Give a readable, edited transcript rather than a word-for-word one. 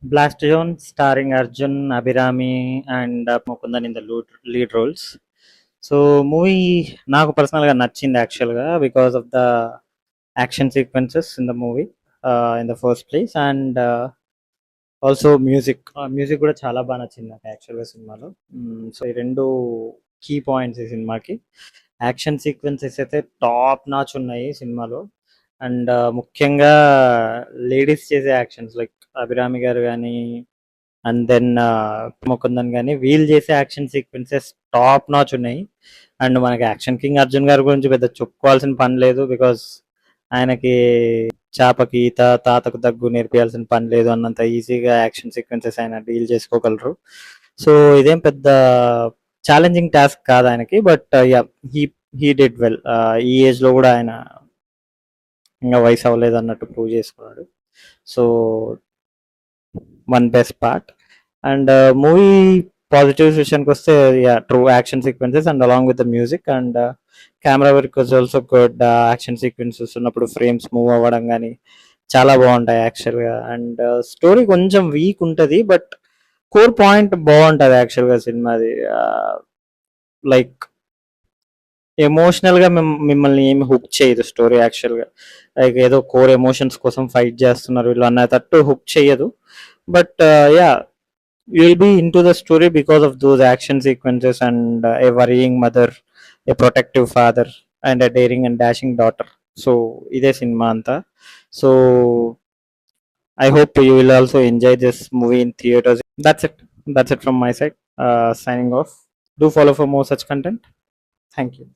Blast Zone, starring Arjun, Abhirami, and Mukundan in the lead roles. So movie నాకు పర్సనల్గా నచ్చింది యాక్చువల్గా because of the action sequences in the movie in the first place and also music కూడా చాలా బాగా నచ్చింది నాకు యాక్చువల్గా సినిమాలో. సో ఈ రెండు కీ పాయింట్స్ ఈ సినిమాకి. యాక్షన్ సీక్వెన్సెస్ అయితే టాప్ నాచ్ ఉన్నాయి సినిమాలో. అండ్ ముఖ్యంగా లేడీస్ చేసే యాక్షన్స్ లైక్ అభిరామి గారు కానీ అండ్ దెన్ ముకుందన్ కానీ వీళ్ళు చేసే యాక్షన్ సీక్వెన్సెస్ టాప్ నాచ్ ఉన్నాయి. అండ్ మనకి యాక్షన్ కింగ్ అర్జున్ గారి గురించి పెద్ద చెప్పుకోవాల్సిన పని లేదు బికాస్ ఆయనకి చేపకి ఈత తాతకు దగ్గు నేర్పియాల్సిన పని లేదు అన్నంత ఈజీగా యాక్షన్ సీక్వెన్సెస్ ఆయన డీల్ చేసుకోగలరు. సో ఇదేం పెద్ద ఛాలెంజింగ్ టాస్క్ కాదు ఆయనకి. But he did well. ఈ ఏజ్ లో కూడా ఆయన ఇంకా వయసు అవ్వలేదు అన్నట్టు ప్రూవ్ చేసుకున్నాడు. So one best part. And movie positives విషయానికి వస్తే true action sequences and along with the music and camera work was also good. Action sequences ఉన్నప్పుడు ఫ్రేమ్స్ మూవ్ అవ్వడం కానీ చాలా బాగుంటాయి యాక్చువల్గా. అండ్ స్టోరీ కొంచెం వీక్ ఉంటుంది బట్ కోర్ పాయింట్ బాగుంటుంది యాక్చువల్గా సినిమాది. లైక్ ఎమోషనల్గా మిమ్మల్ని ఏమి హుక్ చేయదు స్టోరీ యాక్చువల్గా. లైక్ ఏదో కోర్ ఎమోషన్స్ కోసం ఫైట్ చేస్తున్నారు వీళ్ళు అన్నట్టు హుక్ చేయదు. But you'll be into the story because of those action sequences and a worrying mother, a protective father, and a daring and dashing daughter. So ide cinema anta. So I hope you will also enjoy this movie in theaters. That's it from my side. Signing off. Do follow for more such content. Thank you.